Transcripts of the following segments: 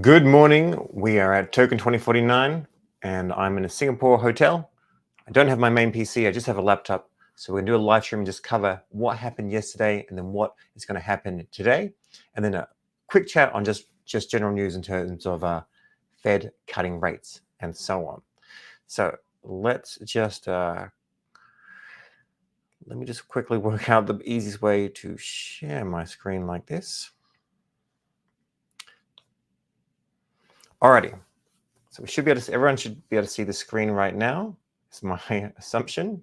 Good morning. We are at Token2049 and I'm in a Singapore hotel. I don't have my main PC, I just have a laptop. So we're going to do a live stream and just cover what happened yesterday and then what is going to happen today. And then a quick chat on just general news in terms of Fed cutting rates and so on. So let's just, let me just quickly work out the easiest way to share my screen like this. Alrighty. So we should be able to, everyone should be able to see the screen right now. It's my assumption.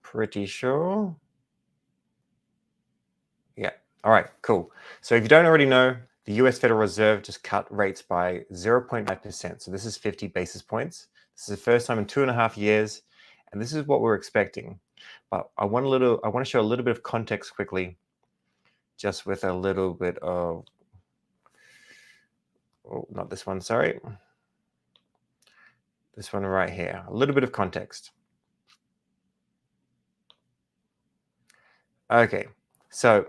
Pretty sure. Yeah. All right, cool. So if you don't already know, the US Federal Reserve just cut rates by 0.5%. So this is 50 basis points. This is the first time in 2.5 years, and this is what we're expecting. But I want to show a little bit of context quickly, just with a little bit of, oh, not this one, sorry. This one right here, a little bit of context. Okay, so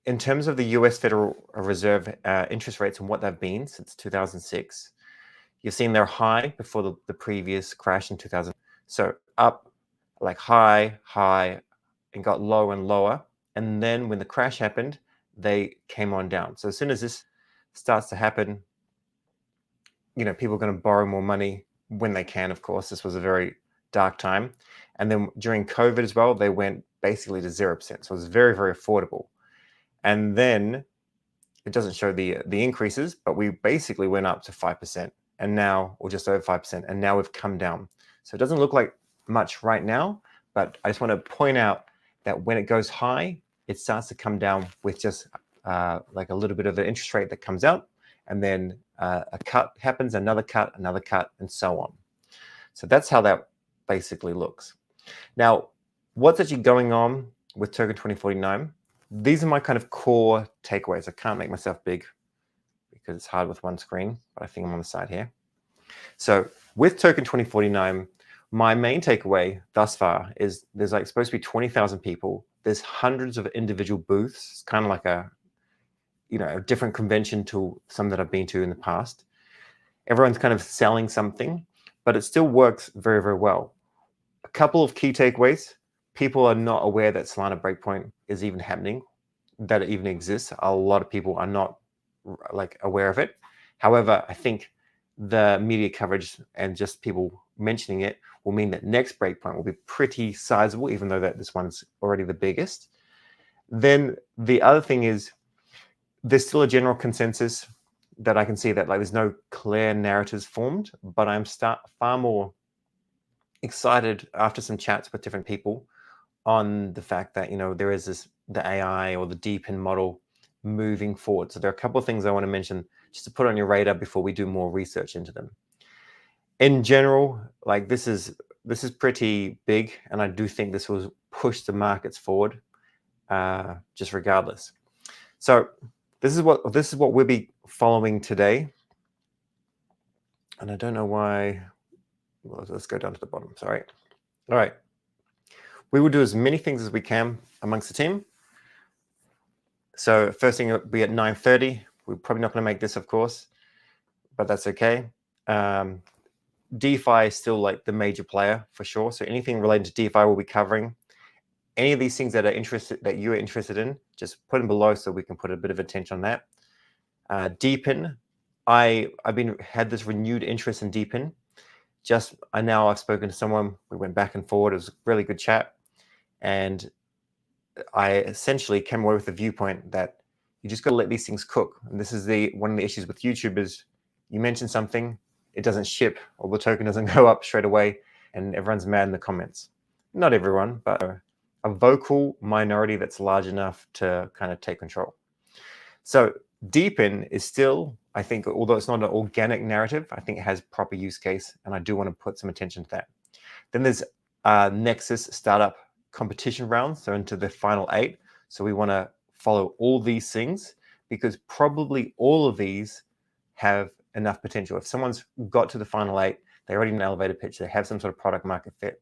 in terms of the US Federal Reserve interest rates and what they've been since 2006, you've seen they're high before the previous crash in 2000. So up, like high, and got lower and lower. And then when the crash happened, they came on down. So as soon as this starts to happen, people are going to borrow more money when they can, of course. This was a very dark time. And then during COVID as well, they went basically to 0%. So it was very, very affordable. And then it doesn't show the increases, but we basically went up to 5%. And now, or just over 5%, and now we've come down. So it doesn't look like much right now, but I just want to point out that when it goes high, it starts to come down with just like a little bit of an interest rate that comes out, and then a cut happens, another cut, and so on. So that's how that basically looks. Now, what's actually going on with Token2049? These are my kind of core takeaways. I can't make myself big because it's hard with one screen, but I think I'm on the side here. So with Token2049, my main takeaway thus far is there's like supposed to be 20,000 people. There's hundreds of individual booths. It's kind of like a different convention to some that I've been to in the past. Everyone's kind of selling something, but it still works very, very well. A couple of key takeaways. People are not aware that Solana Breakpoint is even happening, that it even exists. A lot of people are not aware of it. However, I think the media coverage and just people mentioning it will mean that next Breakpoint will be pretty sizable, even though that this one's already the biggest. Then the other thing is there's still a general consensus that I can see that there's no clear narratives formed, but I'm far more excited after some chats with different people on the fact that there is the AI or the deepen model moving forward. So there are a couple of things I want to mention just to put on your radar before we do more research into them. In general, this is pretty big, and I do think this will push the markets forward, just regardless. So this is what we'll be following today, and I don't know why. Well, let's go down to the bottom. Sorry. All right. We will do as many things as we can amongst the team. So first thing will be at 9:30. We're probably not going to make this, of course, but that's okay. DeFi is still the major player for sure. So anything related to DeFi we'll be covering. Any of these things that you are interested in, just put them below so we can put a bit of attention on that. Deepen, I've had this renewed interest in Deepen. Now I've spoken to someone. We went back and forward. It was a really good chat. And I essentially came away with the viewpoint that you just got to let these things cook. And this is one of the issues with YouTube is you mention something, it doesn't ship, or the token doesn't go up straight away, and everyone's mad in the comments. Not everyone, but a vocal minority that's large enough to kind of take control. So Deepen is still, I think, although it's not an organic narrative, I think it has proper use case, and I do want to put some attention to that. Then there's Nexus startup competition rounds, so into the final 8. So we want to follow all these things because probably all of these have enough potential. If someone's got to the final 8, they're already in an elevator pitch, they have some sort of product market fit.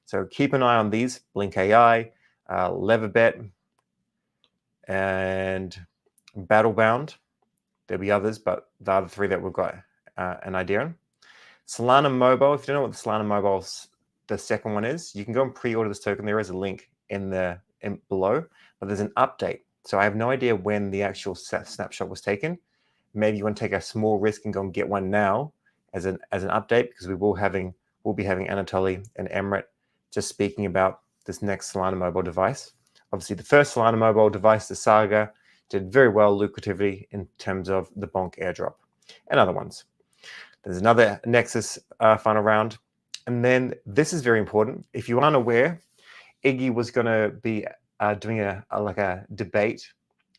So keep an eye on these: Blink AI, Leverbet, and Battlebound. There'll be others, but the other three that we've got an idea on. Solana Mobile, if you don't know what the Solana Mobile, the second one is, you can go and pre-order this token. There is a link in below, but there's an update. So I have no idea when the actual snapshot was taken. Maybe you want to take a small risk and go and get one now as an update, because we'll be having Anatoly and Emrit just speaking about this next Solana Mobile device. Obviously, the first Solana Mobile device, the Saga, did very well lucratively in terms of the bonk airdrop and other ones. There's another Nexus final round. And then this is very important. If you aren't aware, Iggy was going to be doing a debate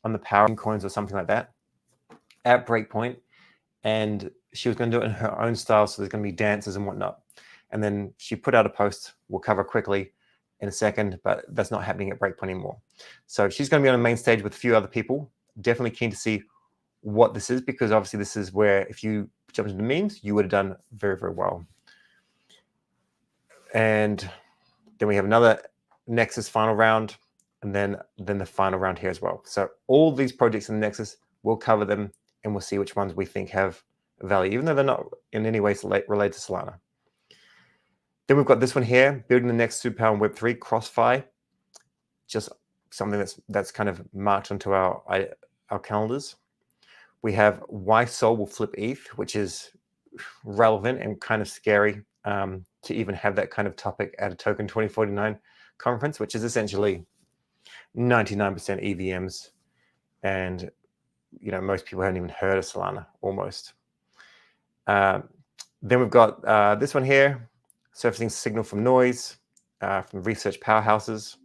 on the power of coins or something like that at Breakpoint. And she was going to do it in her own style. So there's going to be dances and whatnot. And then she put out a post we'll cover quickly in a second, but that's not happening at Breakpoint anymore. So she's going to be on the main stage with a few other people. Definitely keen to see what this is, because obviously this is where if you jumped into memes, you would have done very, very well. And then we have another Nexus final round, and then the final round here as well. So all these projects in the Nexus, we'll cover them, and we'll see which ones we think have value, even though they're not in any way related to Solana. Then we've got this one here, building the next superpower in Web3, Crossfire. Just something that's kind of marked onto our calendars. We have why Sol will flip ETH, which is relevant and kind of scary to even have that kind of topic at a Token2049 conference, which is essentially 99% EVMs. And, you know, most people haven't even heard of Solana, almost. Then we've got this one here, surfacing signal from noise, from research powerhouses,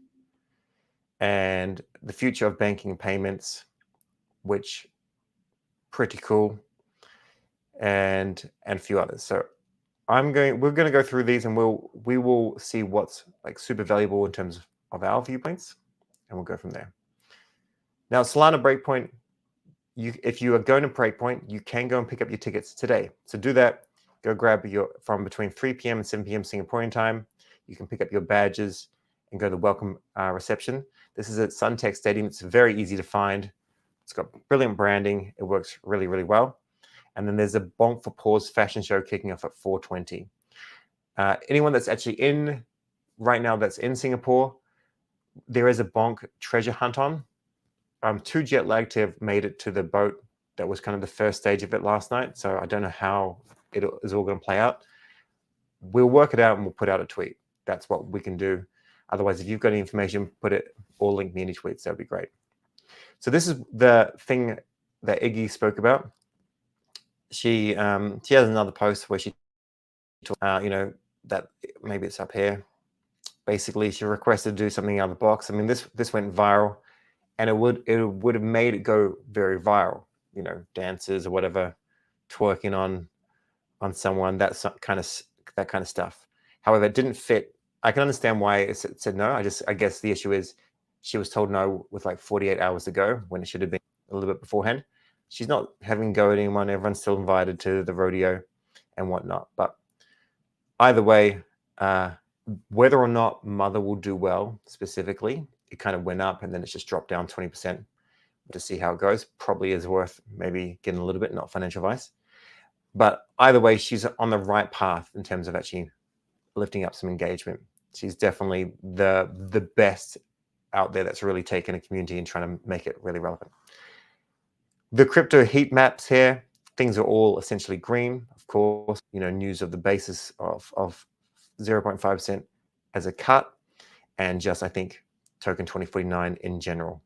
and the future of banking and payments, which pretty cool, and a few others. So we're going to go through these, and we will see what's like super valuable in terms of our viewpoints, and we'll go from there. Now, Solana Breakpoint, if you are going to Breakpoint, you can go and pick up your tickets today. So do that. Go grab from between 3 p.m. and 7 p.m. Singaporean time. You can pick up your badges and go to the welcome reception. This is at Suntec Stadium. It's very easy to find. It's got brilliant branding. It works really, really well. And then there's a Bonk for Pause fashion show kicking off at 4:20. Anyone that's actually in right now that's in Singapore, there is a Bonk treasure hunt on. I'm too jet lagged to have made it to the boat. That was kind of the first stage of it last night. So I don't know how it is all going to play out. We'll work it out and we'll put out a tweet. That's what we can do. Otherwise, if you've got any information, put it or link me in your tweets. That'd be great. So this is the thing that Iggy spoke about. She has another post where she, you know, that maybe it's up here. Basically, she requested to do something out of the box. I mean, this went viral, and it would have made it go very viral. You know, dances or whatever, twerking on someone, that kind of stuff. However, it didn't fit. I can understand why it said no. I guess the issue is she was told no with like 48 hours to go when it should have been a little bit beforehand. She's not having go at anyone. Everyone's still invited to the rodeo and whatnot. But either way, whether or not Mother will do well specifically, it kind of went up and then it's just dropped down 20% to see how it goes. Probably is worth maybe getting a little bit, not financial advice. But either way, she's on the right path in terms of actually lifting up some engagement. She's definitely the best out there that's really taken a community and trying to make it really relevant. The crypto heat maps here, things are all essentially green. Of course, you know, news of the basis of 0.5% as a cut, and just, I think, Token2049 in general.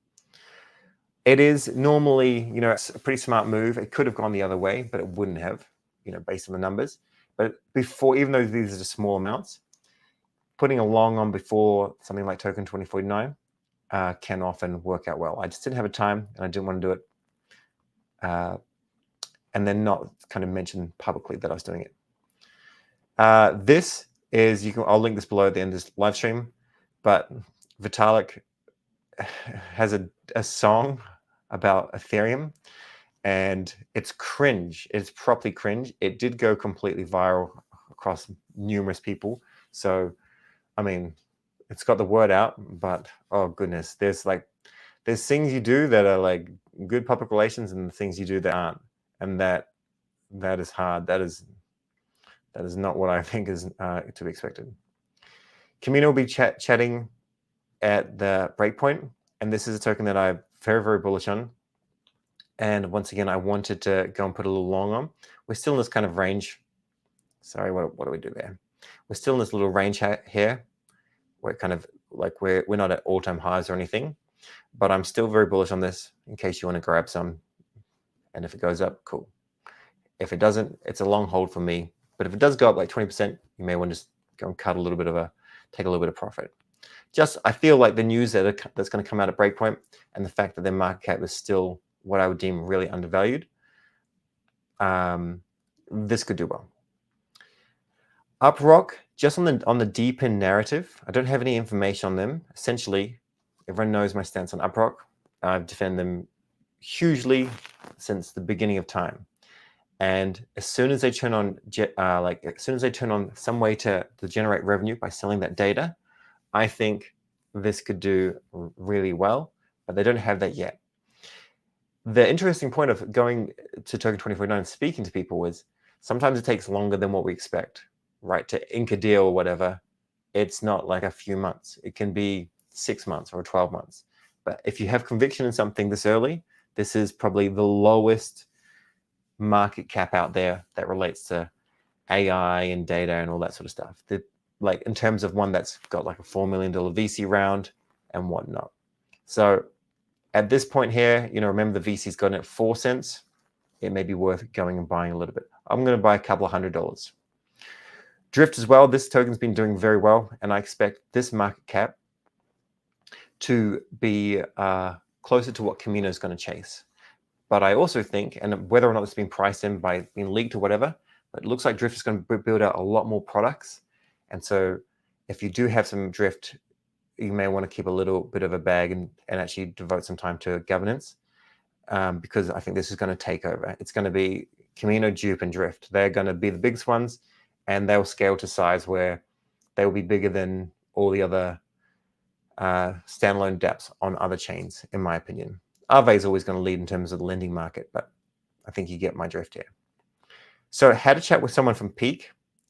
It is normally, you know, it's a pretty smart move. It could have gone the other way, but it wouldn't have, you know, based on the numbers. But before, even though these are small amounts, putting a long on before something like Token2049 can often work out well. I just didn't have a time, and I didn't want to do it. And then not kind of mention publicly that I was doing it. This is, I'll link this below at the end of this live stream, but Vitalik has a song about Ethereum, and it's cringe. It's properly cringe. It did go completely viral across numerous people. So, I mean, it's got the word out, but oh goodness, there's like there's things you do that are like good public relations and things you do that aren't, and that is hard. That is not what I think is to be expected. Kamino will be chatting at the Breakpoint, and this is a token that I'm very, very bullish on. And once again, I wanted to go and put a little long on. We're still in this kind of range. Sorry, what do we do there? We're still in this little range here. We're kind of like we're not at all-time highs or anything, but I'm still very bullish on this in case you want to grab some. And if it goes up, cool. If it doesn't, it's a long hold for me. But if it does go up like 20%, you may want to just go and cut a little bit of take a little bit of profit. Just, I feel like the news that's going to come out at Breakpoint and the fact that their market cap is still what I would deem really undervalued, this could do well. UpRock, just on the DPIN narrative, I don't have any information on them. Essentially, everyone knows my stance on UpRock. I've defended them hugely since the beginning of time. And as soon as they turn on, some way to generate revenue by selling that data, I think this could do really well, but they don't have that yet. The interesting point of going to Token2049 and speaking to people is sometimes it takes longer than what we expect, right? To ink a deal or whatever, it's not like a few months. It can be 6 months or 12 months. But if you have conviction in something this early, this is probably the lowest market cap out there that relates to AI and data and all that sort of stuff. Like in terms of one that's got like a $4 million VC round and whatnot. So at this point here, remember the VC's got it at 4 cents. It may be worth going and buying a little bit. I'm going to buy a couple of $100. Drift as well. This token's been doing very well, and I expect this market cap to be closer to what Kamino is going to chase. But I also think, and whether or not it's been priced in by being leaked or whatever, but it looks like Drift is going to build out a lot more products. And so if you do have some Drift, you may want to keep a little bit of a bag and actually devote some time to governance, because I think this is going to take over. It's going to be Kamino, Dupe, and Drift. They're going to be the biggest ones, and they'll scale to size where they will be bigger than all the other standalone dApps on other chains, in my opinion. Aave is always going to lead in terms of the lending market, but I think you get my drift here. So I had a chat with someone from Peaq,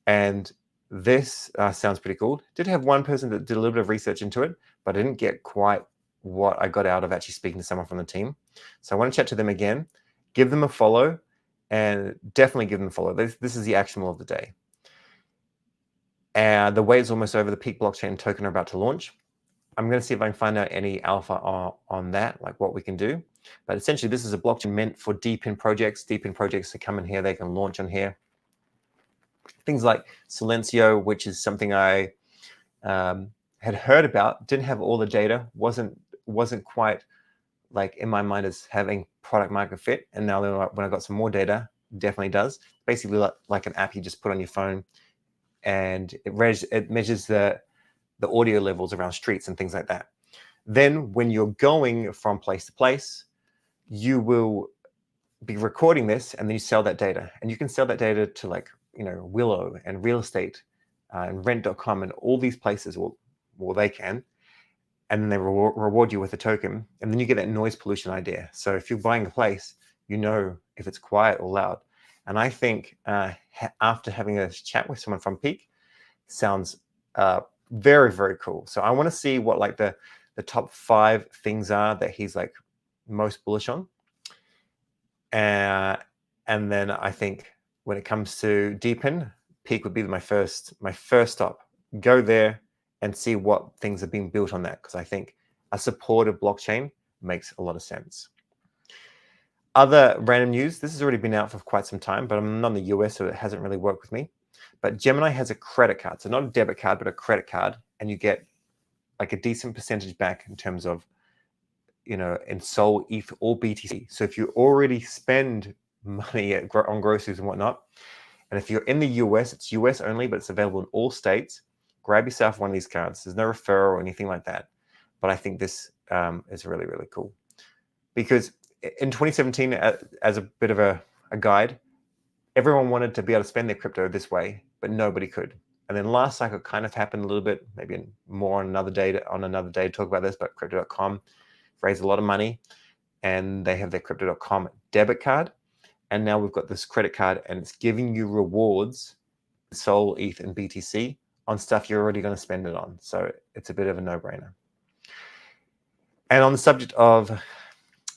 and this sounds pretty cool. Did have one person that did a little bit of research into it, but I didn't get quite what I got out of actually speaking to someone from the team. So I want to chat to them again, give them a follow, and definitely give them a follow. This is the actionable of the day. The wait is almost over. The Peaq blockchain token are about to launch. I'm going to see if I can find out any alpha on that, like what we can do. But essentially, this is a blockchain meant for DPIN projects. DPIN projects that come in here, they can launch on here. Things like Silencio, which is something I had heard about, didn't have all the data, wasn't quite like in my mind as having product market fit. And now when I got some more data, definitely does. Basically like an app you just put on your phone, and it measures the audio levels around streets and things like that. Then when you're going from place to place, you will be recording this, and then you sell that data. And you can sell that data to like, Willow and real estate and rent.com and all these places, well, they can. And then they reward you with a token. And then you get that noise pollution idea. So if you're buying a place, if it's quiet or loud. And I think after having a chat with someone from Peaq, sounds very, very cool. So I want to see what like the top 5 things are that he's like most bullish on. And then I think when it comes to DPIN, Peaq would be my first stop. Go there and see what things are being built on that, because I think a supported blockchain makes a lot of sense. Other random news, this has already been out for quite some time, but I'm not in the US, so it hasn't really worked with me. But Gemini has a credit card. So not a debit card, but a credit card. And you get like a decent percentage back in terms of, in Sol, ETH, or BTC. So if you already spend money on groceries and whatnot, and if you're in the US, it's US only, but it's available in all states, grab yourself one of these cards. There's no referral or anything like that. But I think this is really, really cool. Because in 2017, as a bit of a guide, everyone wanted to be able to spend their crypto this way, but nobody could. And then last cycle kind of happened a little bit, maybe more on another day to talk about this, but crypto.com, raised a lot of money, and they have their Crypto.com debit card. And now we've got this credit card, and it's giving you rewards, Sol, ETH, and BTC on stuff you're already going to spend it on. So it's a bit of a no-brainer. And on the subject of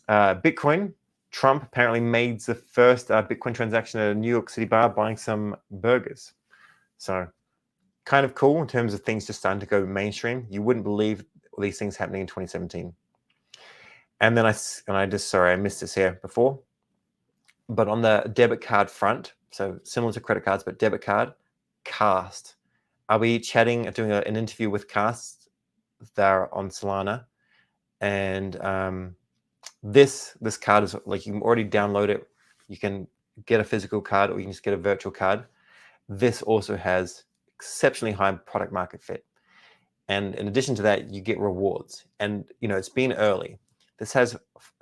Bitcoin, Trump apparently made the first Bitcoin transaction at a New York City bar buying some burgers. So kind of cool in terms of things just starting to go mainstream. You wouldn't believe all these things happening in 2017. And then I missed this here before. But on the debit card front, so similar to credit cards, but debit card, Kast. I'll be doing an interview with Kast there on Solana. And this card is like, you can already download it. You can get a physical card, or you can just get a virtual card. This also has exceptionally high product market fit. And in addition to that, you get rewards. And, it's been early. This has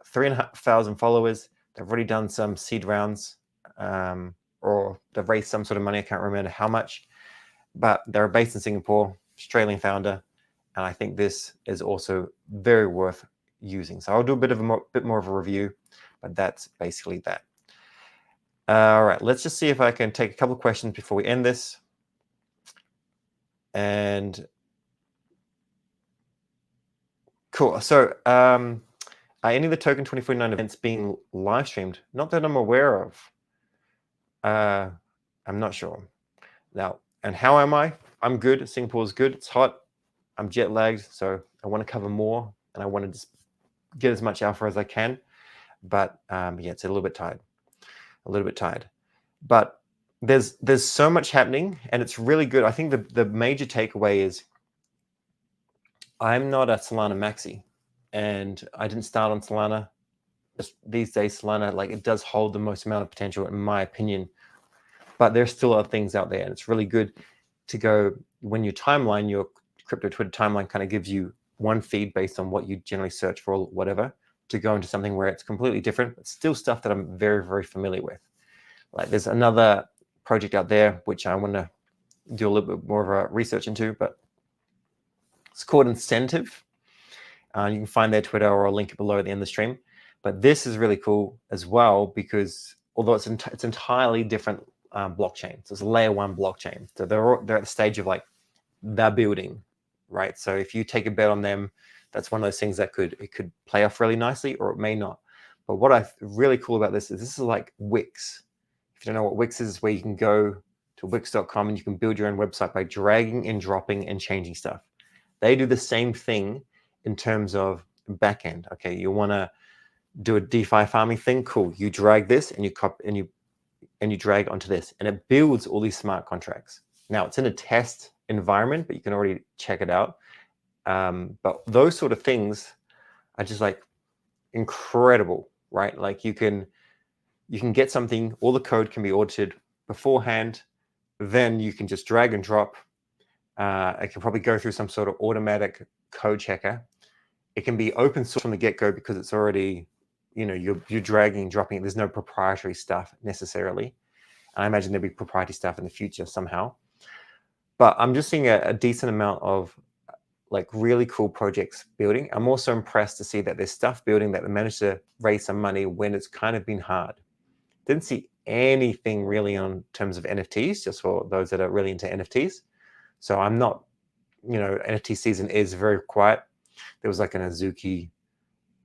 3,500 followers. They've already done some seed rounds, or they've raised some sort of money. I can't remember how much, but they're based in Singapore, Australian founder. And I think this is also very worth using. So I'll do a bit more of a review, but that's basically that. All right, let's just see if I can take a couple of questions before we end this. And cool. So any of the Token2049 events being live streamed? Not that I'm aware of. I'm not sure. Now, and how am I? I'm good. Singapore's good. It's hot. I'm jet lagged, so I want to cover more, and I want to just get as much alpha as I can. But yeah, it's a little bit tired. But there's so much happening, and it's really good. I think the major takeaway is I'm not a Solana maxi, and I didn't start on Solana. Just these days, Solana, like, it does hold the most amount of potential, in my opinion. But there's still other things out there, and it's really good to go when your crypto Twitter timeline kind of gives you one feed based on what you generally search for, or whatever, to go into something where it's completely different, but still stuff that I'm very, very familiar with. Like, there's another project out there which I want to do a little bit more of a research into, but it's called Incentive. You can find their Twitter, or I'll link it below at the end of the stream. But this is really cool as well, because although it's entirely different blockchain, so it's a layer 1 blockchain. So they're at the stage of, like, they're building, right? So if you take a bet on them, that's one of those things that it could play off really nicely, or it may not. But what I really cool about this is like Wix. If you don't know what Wix is, where you can go to wix.com and you can build your own website by dragging and dropping and changing stuff. They do the same thing in terms of backend. Okay, you want to do a DeFi farming thing, cool. You drag this and you copy and you drag onto this, and it builds all these smart contracts. Now, it's in a test environment, but you can already check it out. But those sort of things are just, like, incredible, right? Like, you can get something, all the code can be audited beforehand, then you can just drag and drop. It can probably go through some sort of automatic code checker. It can be open source from the get-go, because it's already, you're dragging and dropping it. There's no proprietary stuff necessarily. And I imagine there'll be proprietary stuff in the future somehow. But I'm just seeing a decent amount of, like, really cool projects building. I'm also impressed to see that there's stuff building that managed to raise some money when it's kind of been hard. Didn't see anything really on terms of NFTs, just for those that are really into NFTs. So I'm not, NFT season is very quiet. There was like an Azuki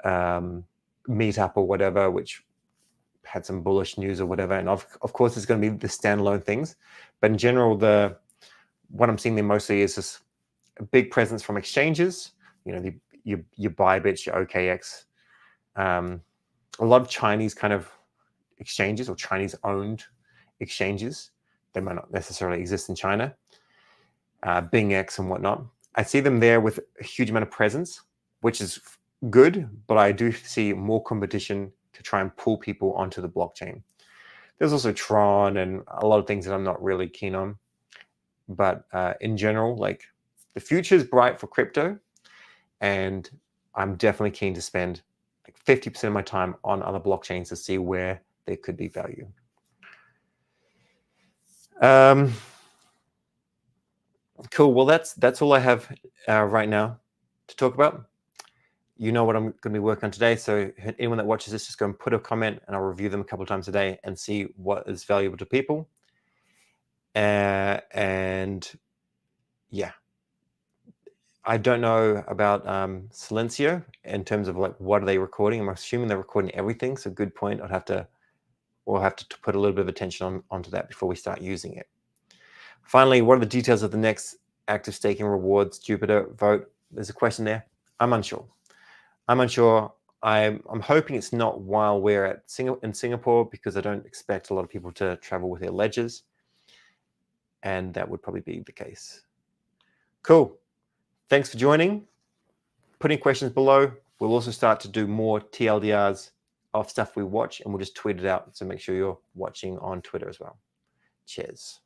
meetup or whatever, which had some bullish news or whatever. And of course, it's going to be the standalone things. But in general, what I'm seeing there mostly is just a big presence from exchanges. Your Bybit, your OKX, a lot of Chinese kind of exchanges, or Chinese-owned exchanges. They might not necessarily exist in China. BingX and whatnot. I see them there with a huge amount of presence, which is good, but I do see more competition to try and pull people onto the blockchain. There's also Tron and a lot of things that I'm not really keen on. But in general, like, the future is bright for crypto, and I'm definitely keen to spend like 50% of my time on other blockchains to see where there could be value. Cool. Well, that's all I have right now to talk about. you know what I'm going to be working on today. So anyone that watches this, just go and put a comment, and I'll review them a couple of times a day and see what is valuable to people. And yeah, I don't know about Silencio in terms of like what are they recording. I'm assuming they're recording everything. So good point. We'll have to put a little bit of attention onto that before we start using it. Finally, what are the details of the next active staking rewards Jupiter vote? There's a question there. I'm unsure. I'm hoping it's not while we're in Singapore, because I don't expect a lot of people to travel with their ledgers, and that would probably be the case. Cool. Thanks for joining. Put in questions below. We'll also start to do more TLDRs of stuff we watch, and we'll just tweet it out. So make sure you're watching on Twitter as well. Cheers.